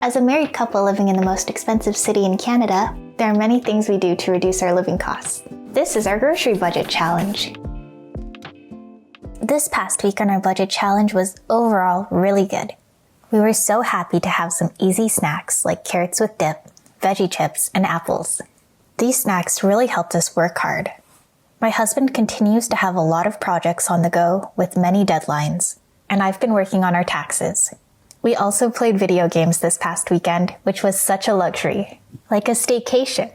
As a married couple living in the most expensive city in Canada, there are many things we do to reduce our living costs. This is our grocery budget challenge. This past week on our budget challenge was overall really good. We were so happy to have some easy snacks like carrots with dip, veggie chips, and apples. These snacks really helped us work hard. My husband continues to have a lot of projects on the go with many deadlines, and I've been working on our taxes. We also played video games this past weekend, which was such a luxury, like a staycation.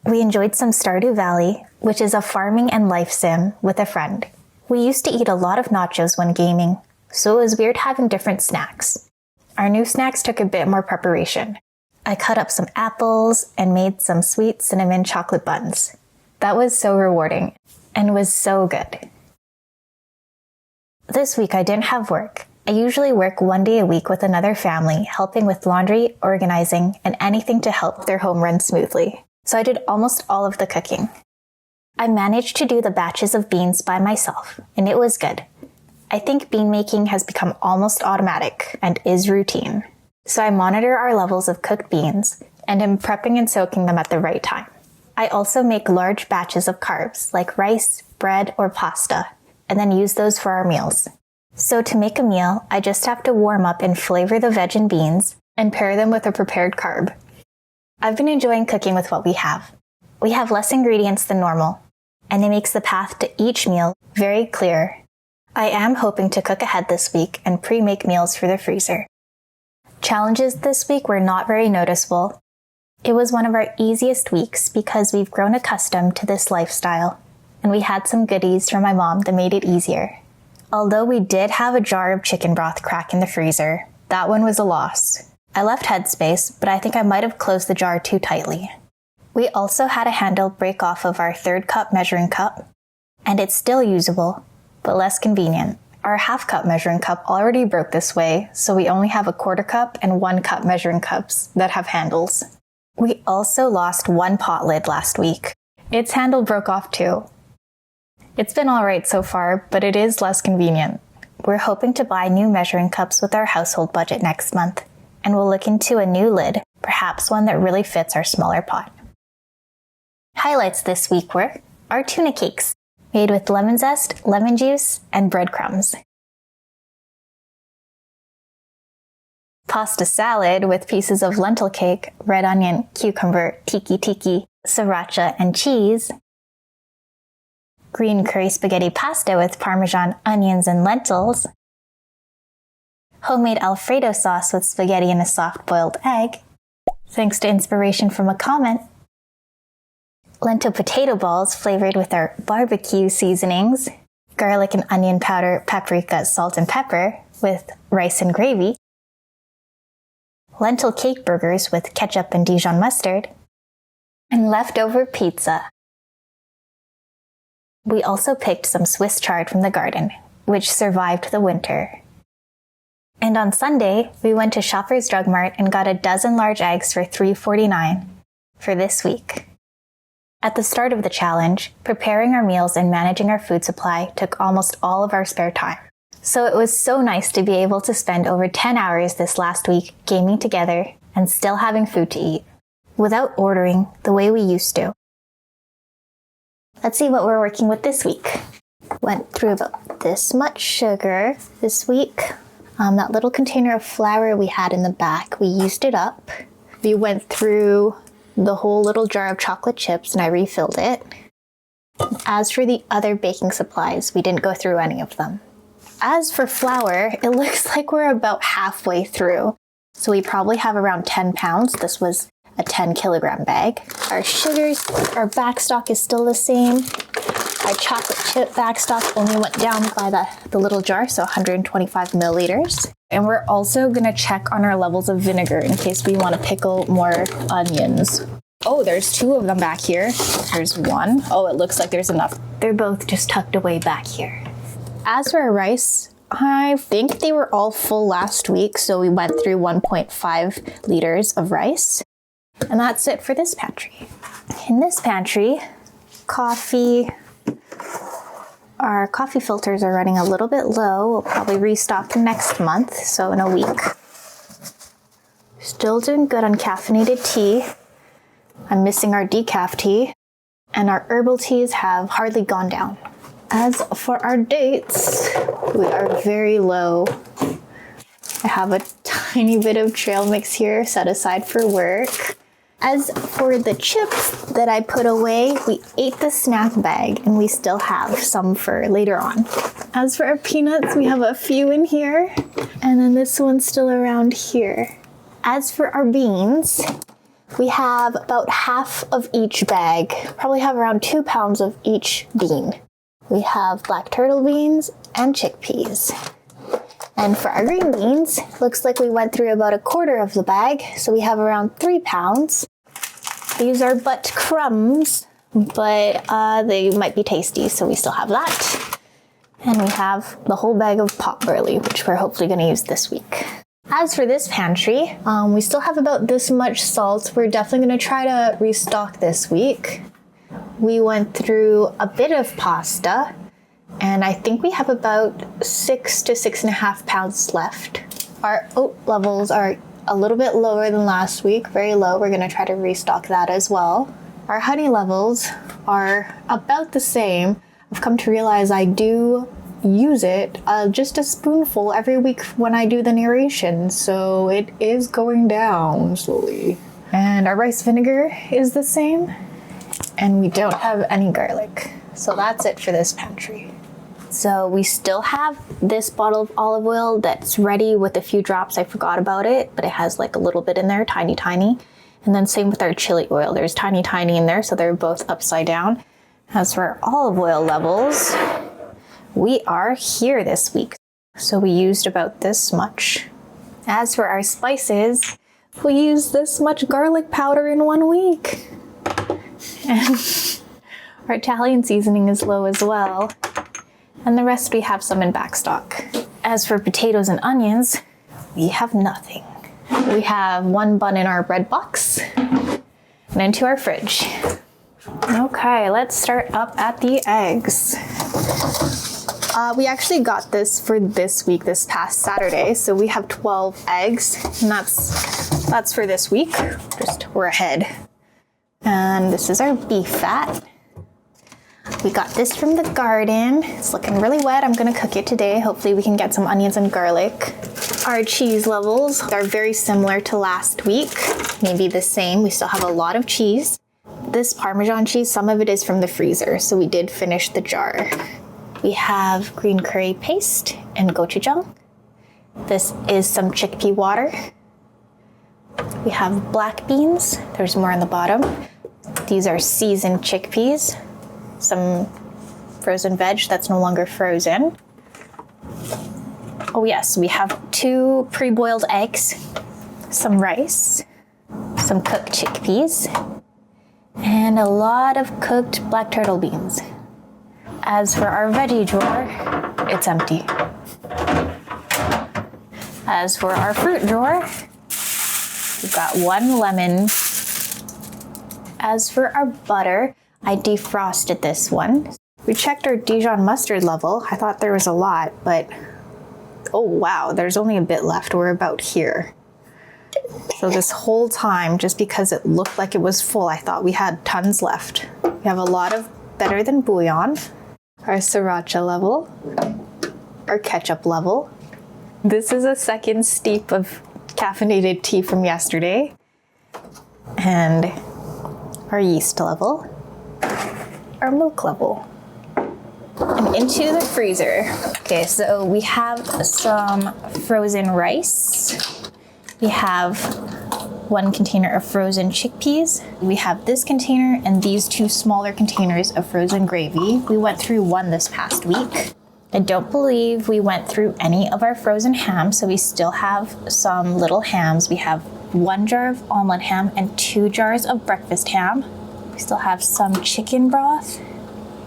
We enjoyed some Stardew Valley, which is a farming and life sim, with a friend. We used to eat a lot of nachos when gaming, so it was weird having different snacks. Our new snacks took a bit more preparation. I cut up some apples and made some sweet cinnamon chocolate buns. That was so rewarding and was so good. This week I didn't have work. I usually work 1 day a week with another family, helping with laundry, organizing, and anything to help their home run smoothly. So I did almost all of the cooking. I managed to do the batches of beans by myself, and it was good. I think bean making has become almost automatic and is routine. So I monitor our levels of cooked beans and am prepping and soaking them at the right time. I also make large batches of carbs like rice, bread, or pasta, and then use those for our meals. So to make a meal, I just have to warm up and flavor the veg and beans and pair them with a prepared carb. I've been enjoying cooking with what we have. We have less ingredients than normal, and it makes the path to each meal very clear. I am hoping to cook ahead this week and pre-make meals for the freezer. Challenges this week were not very noticeable. It was one of our easiest weeks because we've grown accustomed to this lifestyle, and we had some goodies from my mom that made it easier. Although we did have a jar of chicken broth crack in the freezer, that one was a loss. I left headspace, but I think I might have closed the jar too tightly. We also had a handle break off of our 3rd cup measuring cup, and it's still usable, but less convenient. Our 1/2 cup measuring cup already broke this way, so we only have a 1/4 cup and 1 cup measuring cups that have handles. We also lost one pot lid last week. Its handle broke off too. It's been alright so far, but it is less convenient. We're hoping to buy new measuring cups with our household budget next month, and we'll look into a new lid, perhaps one that really fits our smaller pot. Highlights this week were our tuna cakes, made with lemon zest, lemon juice, and breadcrumbs. Pasta salad with pieces of lentil cake, red onion, cucumber, tiki, sriracha, and cheese. Green curry spaghetti pasta with Parmesan, onions, and lentils. Homemade alfredo sauce with spaghetti and a soft-boiled egg. Thanks to inspiration from a comment. Lentil potato balls flavored with our barbecue seasonings. Garlic and onion powder, paprika, salt, and pepper with rice and gravy. Lentil cake burgers with ketchup and Dijon mustard. And leftover pizza. We also picked some Swiss chard from the garden, which survived the winter. And on Sunday, we went to Shoppers Drug Mart and got a dozen large eggs for $3.49 for this week. At the start of the challenge, preparing our meals and managing our food supply took almost all of our spare time. So it was so nice to be able to spend over 10 hours this last week gaming together and still having food to eat, without ordering the way we used to. Let's see what we're working with this week. Went through about this much sugar this week. That little container of flour we had in the back, we used it up. We went through the whole little jar of chocolate chips and I refilled it. As for the other baking supplies, we didn't go through any of them. As for flour, it looks like we're about halfway through. So we probably have around 10 pounds. This was a 10 kilogram bag. Our sugars, our backstock is still the same. Our chocolate chip backstock only went down by the little jar, so 125 milliliters. And we're also gonna check on our levels of vinegar in case we wanna pickle more onions. Oh, there's 2 of them back here. There's 1. Oh, it looks like there's enough. They're both just tucked away back here. As for our rice, I think they were all full last week, so we went through 1.5 liters of rice. And that's it for this pantry. In this pantry, coffee. Our coffee filters are running a little bit low. We'll probably restock next month, so in a week. Still doing good on caffeinated tea. I'm missing our decaf tea, and our herbal teas have hardly gone down. As for our dates, we are very low. I have a tiny bit of trail mix here set aside for work. As for the chips that I put away, we ate the snack bag and we still have some for later on. As for our peanuts, we have a few in here, and then this one's still around here. As for our beans, we have about half of each bag, probably have around 2 pounds of each bean. We have black turtle beans and chickpeas. And for our green beans, looks like we went through about a quarter of the bag, so we have around 3 pounds. These are but crumbs, but they might be tasty, so we still have that. And we have the whole bag of pot barley, which we're hopefully going to use this week. As for this pantry, we still have about this much salt. We're definitely going to try to restock this week. We went through a bit of pasta, and I think we have about 6 to 6.5 pounds left. Our oat levels are a little bit lower than last week, very low. We're gonna try to restock that as well. Our honey levels are about the same. I've come to realize I do use it just a spoonful every week when I do the narration, so it is going down slowly. And our rice vinegar is the same, and we don't have any garlic. So that's it for this pantry. So we still have this bottle of olive oil that's ready with a few drops. I forgot about it, but it has like a little bit in there, tiny. And then same with our chili oil. There's tiny in there, so they're both upside down. As for our olive oil levels, we are here this week. So we used about this much. As for our spices, we used this much garlic powder in 1 week. And our Italian seasoning is low as well. And the rest we have some in backstock. As for potatoes and onions, we have nothing. We have 1 bun in our bread box and into our fridge. Okay, let's start up at the eggs. We actually got this for this week, this past Saturday. So we have 12 eggs, and that's for this week. We're ahead. And this is our beef fat. We got this from the garden. It's looking really wet. I'm gonna cook it today. Hopefully we can get some onions and garlic. Our cheese levels are very similar to last week, maybe the same. We still have a lot of cheese. This Parmesan cheese, some of it is from the freezer, so we did finish the jar. We have green curry paste and gochujang. This is some chickpea water. We have black beans. There's more on the bottom. These are seasoned chickpeas. Some frozen veg that's no longer frozen. Oh yes, we have 2 pre-boiled eggs, some rice, some cooked chickpeas, and a lot of cooked black turtle beans. As for our veggie drawer, it's empty. As for our fruit drawer, we've got 1 lemon. As for our butter, I defrosted this one. We checked our Dijon mustard level. I thought there was a lot, but oh wow, there's only a bit left. We're about here. So this whole time, just because it looked like it was full, I thought we had tons left. We have a lot of better than bouillon. Our sriracha level, our ketchup level. This is a second steep of caffeinated tea from yesterday. And our yeast level. Our milk level. And into the freezer. Okay, so we have some frozen rice. We have 1 container of frozen chickpeas. We have this container and these 2 smaller containers of frozen gravy. We went through 1 this past week. I don't believe we went through any of our frozen ham, so we still have some little hams. We have 1 jar of omelet ham and 2 jars of breakfast ham. We still have some chicken broth,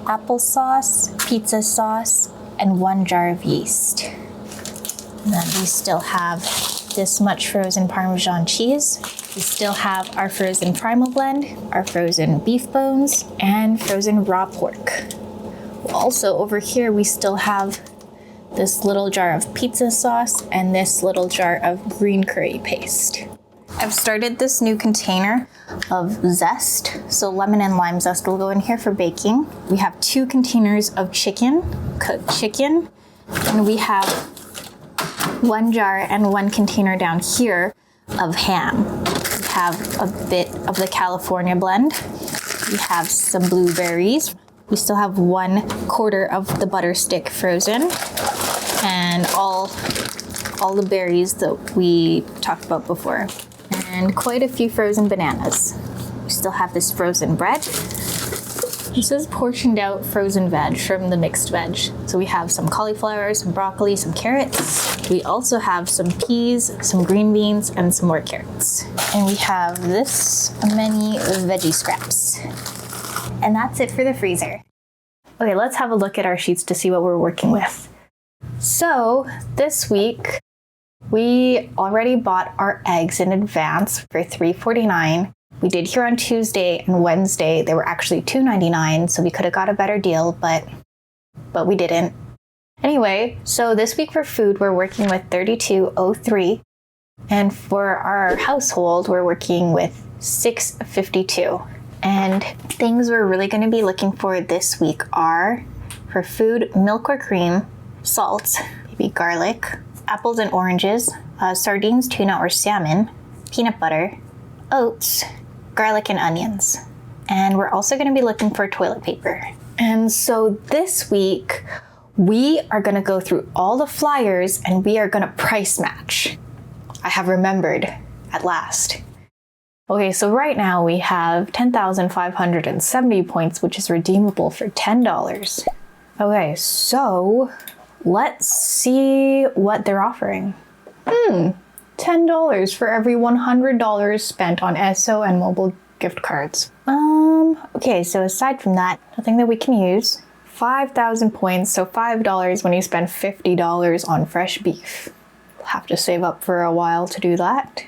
applesauce, pizza sauce, and 1 jar of yeast. And then we still have this much frozen Parmesan cheese. We still have our frozen primal blend, our frozen beef bones, and frozen raw pork. Also over here, we still have this little jar of pizza sauce and this little jar of green curry paste. I've started this new container of zest. So lemon and lime zest will go in here for baking. We have 2 containers of cooked chicken, and we have 1 jar and 1 container down here of ham. We have a bit of the California blend. We have some blueberries. We still have 1/4 of the butter stick frozen, and all the berries that we talked about before, and quite a few frozen bananas. We still have this frozen bread. This is portioned out frozen veg from the mixed veg. So we have some cauliflower, some broccoli, some carrots. We also have some peas, some green beans, and some more carrots. And we have this many veggie scraps. And that's it for the freezer. Okay, let's have a look at our sheets to see what we're working with. So this week, we already bought our eggs in advance for $3.49. We did here on Tuesday and Wednesday. They were actually $2.99, so we could have got a better deal, but we didn't. Anyway, so this week for food, we're working with $32.03. And for our household, we're working with $6.52. And things we're really going to be looking for this week are, for food, milk or cream, salt, maybe garlic, apples and oranges, sardines, tuna or salmon, peanut butter, oats, garlic and onions. And we're also going to be looking for toilet paper. And so this week, we are going to go through all the flyers and we are going to price match. I have remembered at last. Okay, so right now we have 10,570 points, which is redeemable for $10. Okay, so let's see what they're offering. $10 for every $100 spent on Esso and mobile gift cards. Okay, so aside from that, nothing that we can use. 5,000 points, so $5 when you spend $50 on fresh beef. We'll have to save up for a while to do that.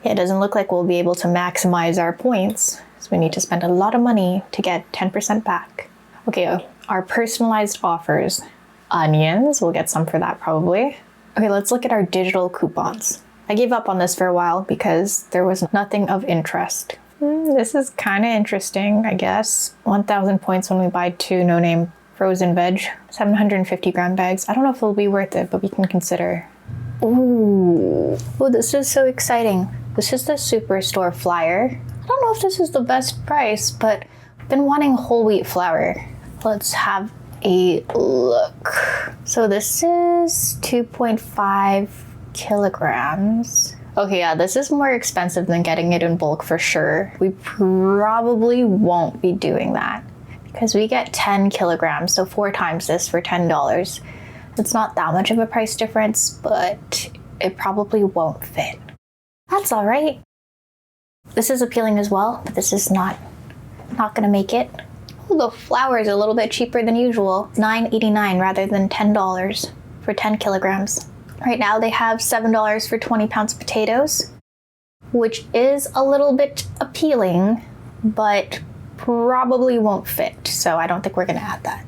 Yeah, it doesn't look like we'll be able to maximize our points, so we need to spend a lot of money to get 10% back. Okay, our personalized offers. Onions, we'll get some for that probably. Okay, let's look at our digital coupons. I gave up on this for a while because there was nothing of interest. This is kind of interesting, I guess. 1,000 points when we buy 2 no-name frozen veg, 750 gram bags. I don't know if it'll be worth it, but we can consider. Ooh, this is so exciting. This is the Superstore flyer. I don't know if this is the best price, but I've been wanting whole wheat flour. Let's have a look. So this is 2.5 kilograms. Okay, yeah, this is more expensive than getting it in bulk for sure. We probably won't be doing that because we get 10 kilograms, so 4 times this for $10. It's not that much of a price difference, but it probably won't fit. That's all right. This is appealing as well, but this is not gonna make it. Ooh, the flour is a little bit cheaper than usual. $9.89 rather than $10 for 10 kilograms. Right now they have $7 for 20 pounds potatoes, which is a little bit appealing, but probably won't fit, so I don't think we're gonna add that.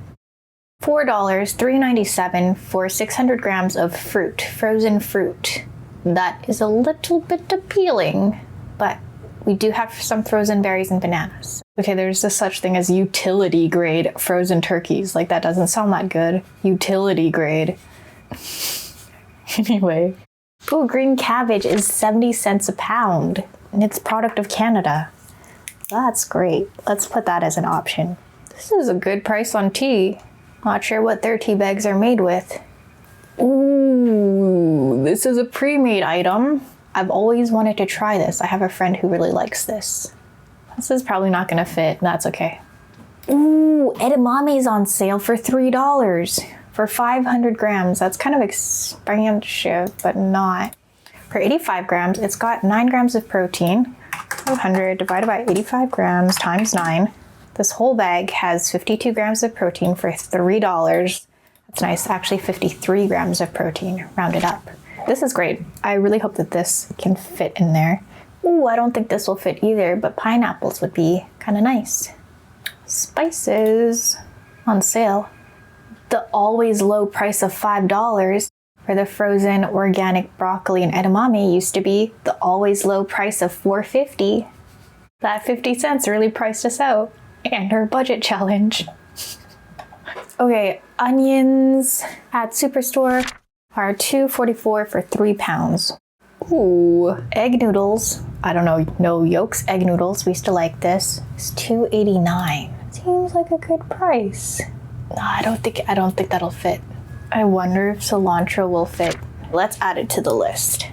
$4, $3.97 for 600 grams of fruit, frozen fruit. That is a little bit appealing, but we do have some frozen berries and bananas. Okay, there's this such thing as utility grade frozen turkeys. Like, that doesn't sound that good. Utility grade. Anyway. Oh, green cabbage is 70 cents a pound, and it's product of Canada. That's great. Let's put that as an option. This is a good price on tea. Not sure what their tea bags are made with. Ooh, this is a pre-made item. I've always wanted to try this. I have a friend who really likes this. This is probably not gonna fit. That's okay. Ooh, edamame's on sale for $3 for 500 grams. That's kind of expensive, but not. For 85 grams, it's got 9 grams of protein. 500 divided by 85 grams times 9. This whole bag has 52 grams of protein for $3. That's nice. Actually, 53 grams of protein, rounded up. This is great. I really hope that this can fit in there. Ooh, I don't think this will fit either, but pineapples would be kind of nice. Spices on sale. The always low price of $5 where the frozen organic broccoli and edamame used to be the always low price of $4.50. That 50 cents really priced us out. And our budget challenge. Okay, onions at Superstore are $2.44 for 3 pounds. Ooh, egg noodles. I don't know, no yolks, egg noodles. We used to like this. It's $2.89. Seems like a good price. No, I don't think that'll fit. I wonder if cilantro will fit. Let's add it to the list.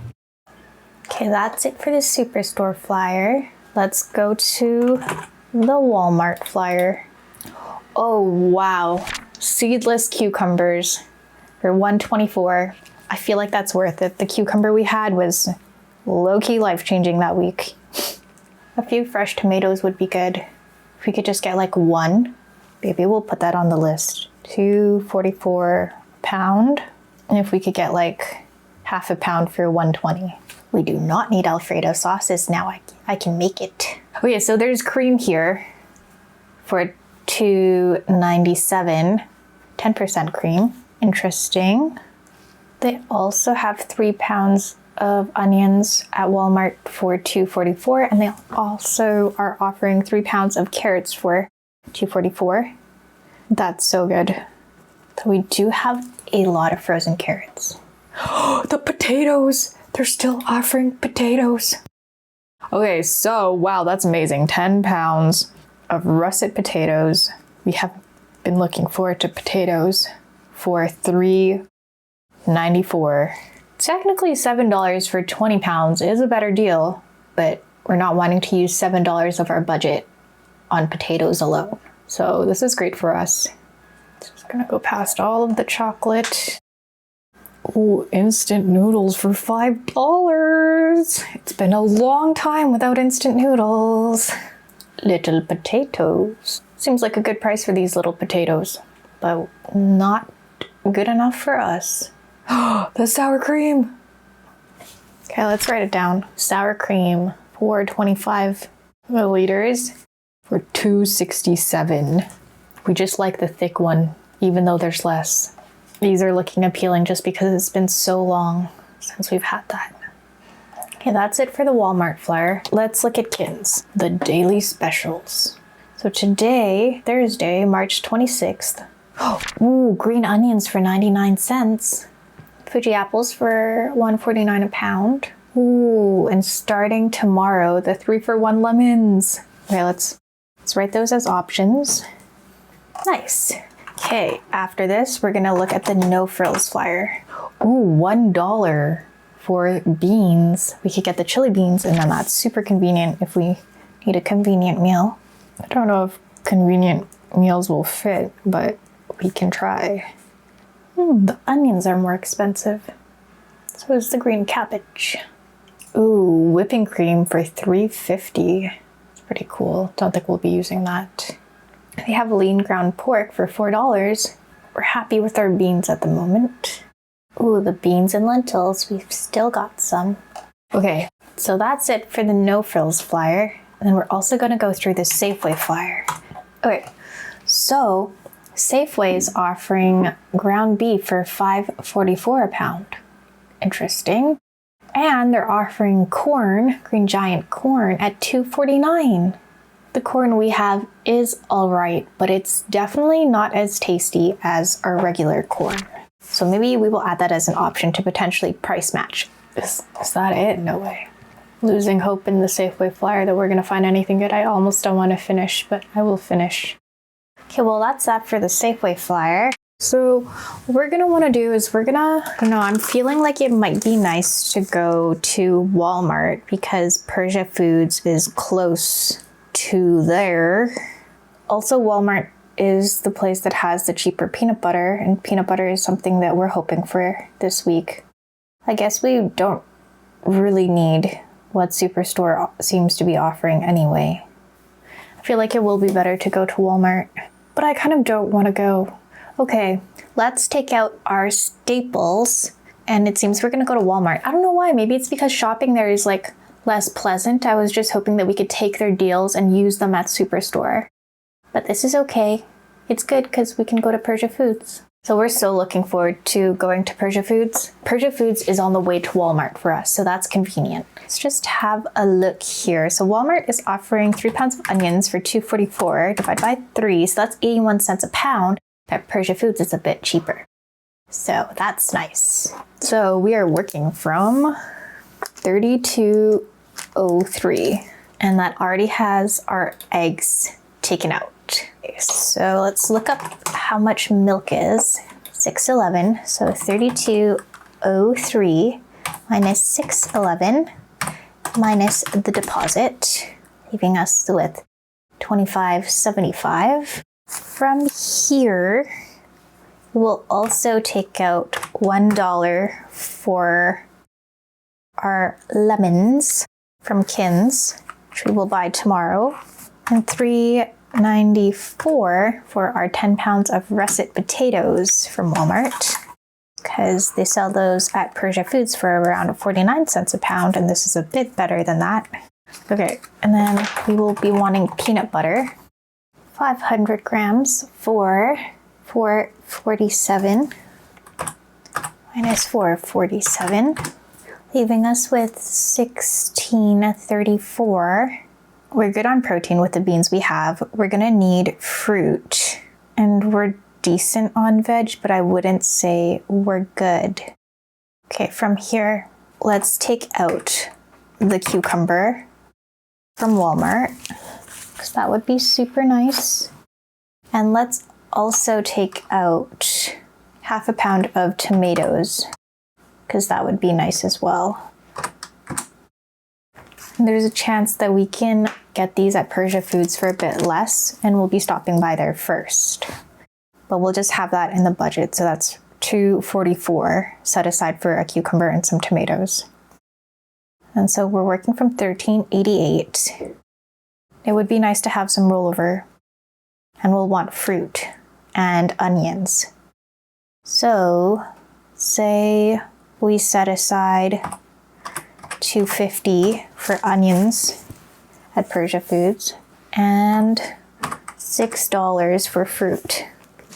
Okay, that's it for the Superstore flyer. Let's go to the Walmart flyer. Oh, wow. Seedless cucumbers for $1.24. I feel like that's worth it. The cucumber we had was low-key life-changing that week. A few fresh tomatoes would be good. If we could just get like one, maybe we'll put that on the list. $2.44 a pound. And if we could get like half a pound for $1.20. We do not need Alfredo sauces now. I can make it. Okay, so there's cream here for $2.97. 10% cream. Interesting. They also have 3 pounds of onions at Walmart for $2.44, and they also are offering 3 pounds of carrots for $2.44. That's so good. So we do have a lot of frozen carrots. The potatoes! They're still offering potatoes. Okay, so wow, that's amazing. 10 pounds of russet potatoes. We have been looking forward to potatoes for $3.94. Technically $7 for 20 pounds is a better deal, but we're not wanting to use $7 of our budget on potatoes alone. So this is great for us. Just gonna go past all of the chocolate. Ooh, instant noodles for $5. It's been a long time without instant noodles. Little potatoes. Seems like a good price for these little potatoes, but not good enough for us. The sour cream. Okay, let's write it down. Sour cream, 425 milliliters for $2.67. We just like the thick one, even though there's less. These are looking appealing just because it's been so long since we've had that. Okay, that's it for the Walmart flyer. Let's look at Kins, the daily specials. So today, Thursday, March 26th. Ooh, green onions for 99 cents. Fuji apples for $1.49 a pound. Ooh, and starting tomorrow, the 3-for-1 lemons. Okay, let's write those as options. Nice. Okay, after this, we're gonna look at the no frills flyer. Ooh, $1 for beans. We could get the chili beans, and then that's super convenient if we need a convenient meal. I don't know if convenient meals will fit, but we can try. The onions are more expensive. So is the green cabbage. Ooh, whipping cream for $3.50. It's pretty cool. Don't think we'll be using that. They have lean ground pork for $4. We're happy with our beans at the moment. Ooh, the beans and lentils. We've still got some. Okay, so that's it for the no frills flyer. And then we're also going to go through the Safeway flyer. Okay, so Safeway is offering ground beef for $5.44 a pound. Interesting. And they're offering corn, green giant corn, at $2.49. The corn we have is alright, but it's definitely not as tasty as our regular corn. So maybe we will add that as an option to potentially price match. Is that it? No way. Losing hope in the Safeway flyer that we're going to find anything good. I almost don't want to finish, but I will finish. Okay, well that's that for the Safeway flyer. So what we're going to want to do is I'm feeling like it might be nice to go to Walmart because Persia Foods is close to there. Also, Walmart is the place that has the cheaper peanut butter, and peanut butter is something that we're hoping for this week. I guess we don't really need what Superstore seems to be offering anyway. I feel like it will be better to go to Walmart, but I kind of don't want to go. Okay, let's take out our staples, and it seems we're gonna go to Walmart. I don't know why, maybe it's because shopping there is like less pleasant. I was just hoping that we could take their deals and use them at Superstore. But this is okay. It's good because we can go to Persia Foods. So we're so looking forward to going to Persia Foods. Persia Foods is on the way to Walmart for us, so that's convenient. Let's just have a look here. So Walmart is offering 3 pounds of onions for $2.44 divided by 3, so that's 81 cents a pound. At Persia Foods, it's a bit cheaper. So that's nice. So we are working from 32.03, and that already has our eggs taken out. Okay, so let's look up how much milk is. 6.11, so 32.03 minus 6.11 minus the deposit, leaving us with 25.75. From here, we'll also take out $1 for our lemons from Kin's, which we will buy tomorrow, and $3.94 for our 10 pounds of russet potatoes from Walmart, because they sell those at Persia Foods for around 49 cents a pound, and this is a bit better than that. Okay, and then we will be wanting peanut butter, 500 grams for $4.47 minus $4.47, leaving us with $16.34. We're good on protein with the beans we have. We're gonna need fruit, and we're decent on veg, but I wouldn't say we're good. Okay, from here, let's take out the cucumber from Walmart, because that would be super nice. And let's also take out half a pound of tomatoes, because that would be nice as well. And there's a chance that we can get these at Persia Foods for a bit less, and we'll be stopping by there first. But we'll just have that in the budget, so that's $2.44 set aside for a cucumber and some tomatoes. And so we're working from $13.88. It would be nice to have some rollover, and we'll want fruit and onions. So say we set aside $2.50 for onions at Persia Foods and $6 for fruit.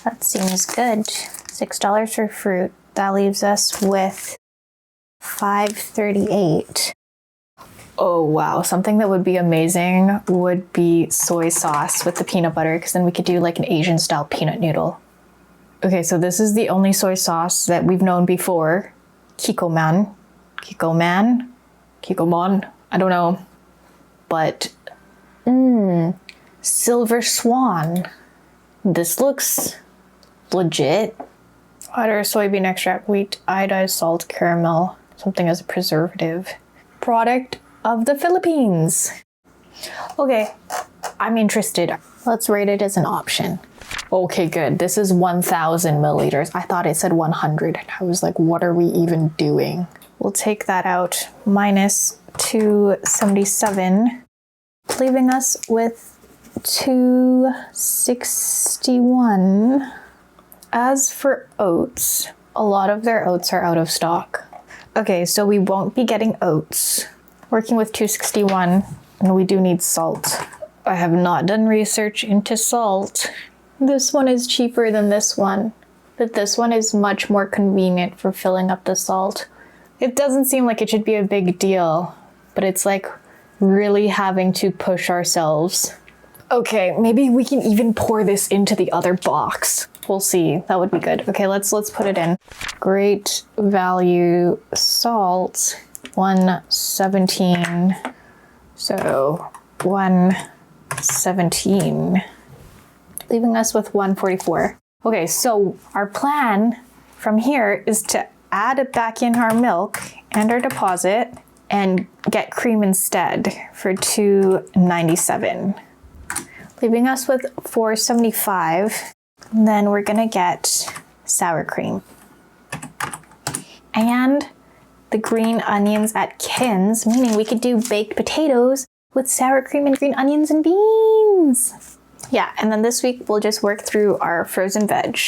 That seems good. $6 for fruit. That leaves us with $5.38. Oh wow, something that would be amazing would be soy sauce with the peanut butter, because then we could do like an Asian style peanut noodle. Okay, so this is the only soy sauce that we've known before. Kikkoman, I don't know. But, Silver Swan. This looks legit. Butter, soybean extract, wheat, iodized salt, caramel, something as a preservative. Product of the Philippines. Okay, I'm interested. Let's rate it as an option. Okay, good. This is 1,000 milliliters. I thought it said 100. I was like, what are we even doing? We'll take that out, minus 277, leaving us with 261. As for oats, a lot of their oats are out of stock. Okay, so we won't be getting oats. Working with 261, and we do need salt. I have not done research into salt. This one is cheaper than this one, but this one is much more convenient for filling up the salt. It doesn't seem like it should be a big deal, but it's like really having to push ourselves. Okay, maybe we can even pour this into the other box. We'll see. That would be good. Okay, let's put it in. Great value salt, 117. So 117, leaving us with 144. Okay, so our plan from here is to add back in our milk and our deposit and get cream instead for $2.97, leaving us with $4.75. And then we're gonna get sour cream and the green onions at Kin's, meaning we could do baked potatoes with sour cream and green onions and beans. Yeah, and then this week we'll just work through our frozen veg.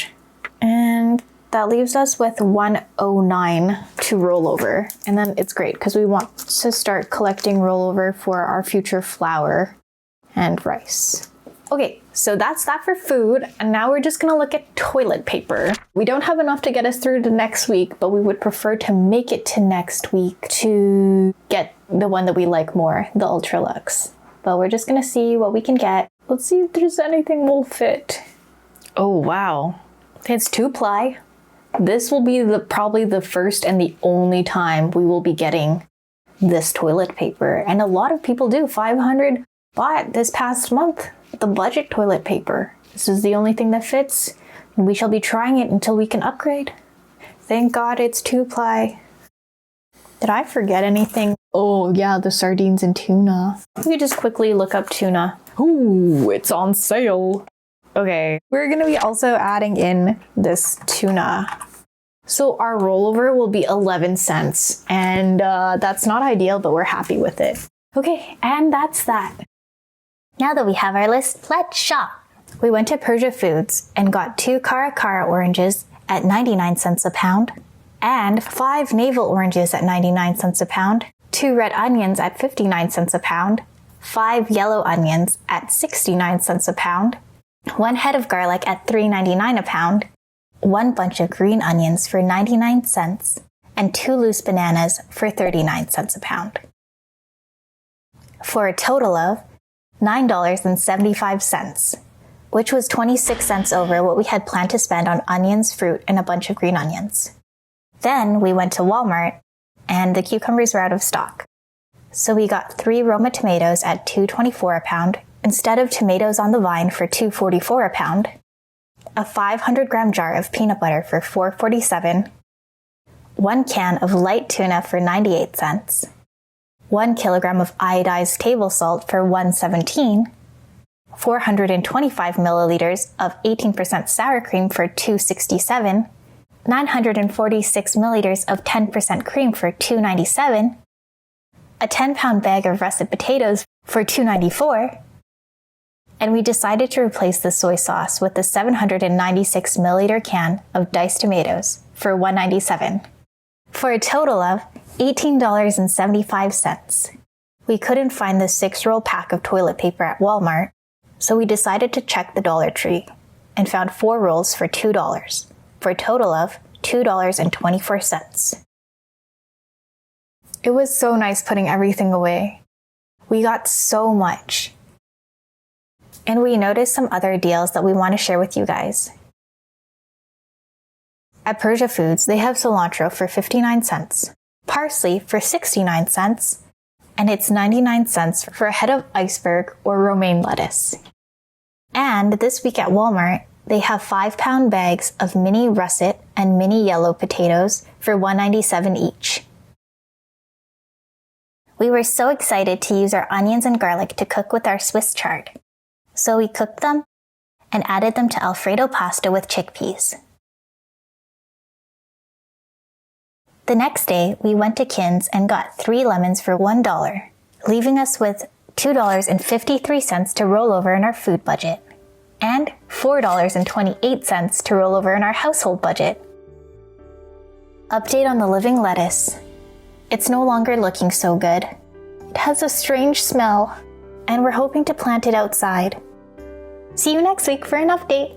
And that leaves us with 109 to roll over. And then it's great because we want to start collecting rollover for our future flour and rice. Okay, so that's that for food, and now we're just gonna look at toilet paper. We don't have enough to get us through to next week, but we would prefer to make it to next week to get the one that we like more, the Ultra Luxe. But we're just gonna see what we can get. Let's see if there's anything will fit. Oh wow, it's 2-ply. This will be probably the first and the only time we will be getting this toilet paper. And a lot of people do. 500 bought this past month. The budget toilet paper. This is the only thing that fits, and we shall be trying it until we can upgrade. Thank God it's 2-ply. Did I forget anything? Oh yeah, the sardines and tuna. Let me just quickly look up tuna. Ooh, it's on sale. Okay, we're gonna be also adding in this tuna. So our rollover will be 11 cents, and that's not ideal, but we're happy with it. Okay, and that's that. Now that we have our list, let's shop. We went to Persia Foods and got 2 Cara Cara oranges at 99 cents a pound, and 5 navel oranges at 99 cents a pound, 2 red onions at 59 cents a pound, 5 yellow onions at 69 cents a pound, 1 head of garlic at $3.99 a pound, 1 bunch of green onions for 99 cents, and 2 loose bananas for 39 cents a pound. For a total of $9.75, which was 26 cents over what we had planned to spend on onions, fruit, and a bunch of green onions. Then we went to Walmart, and the cucumbers were out of stock. So we got 3 Roma tomatoes at $2.24 a pound, instead of tomatoes on the vine for $2.44 a pound, a 500-gram jar of peanut butter for $4.47, 1 can of light tuna for 98 cents, 1 kilogram of iodized table salt for $1.17, 425 milliliters of 18% sour cream for $2.67, 946 milliliters of 10% cream for $2.97, a 10-pound bag of russet potatoes for $2.94, and we decided to replace the soy sauce with the 796 milliliter can of diced tomatoes for $1.97, for a total of $18.75. We couldn't find the 6-roll pack of toilet paper at Walmart, so we decided to check the Dollar Tree and found 4 rolls for $2, for a total of $2.24. It was so nice putting everything away. We got so much. And we noticed some other deals that we want to share with you guys. At Persia Foods, they have cilantro for 59 cents, parsley for 69 cents, and it's 99 cents for a head of iceberg or romaine lettuce. And this week at Walmart, they have 5-pound bags of mini russet and mini yellow potatoes for $1.97 each. We were so excited to use our onions and garlic to cook with our Swiss chard. So we cooked them and added them to alfredo pasta with chickpeas. The next day, we went to Kin's and got 3 lemons for $1, leaving us with $2.53 to roll over in our food budget, and $4.28 to roll over in our household budget. Update on the living lettuce. It's no longer looking so good. It has a strange smell, and we're hoping to plant it outside. See you next week for an update.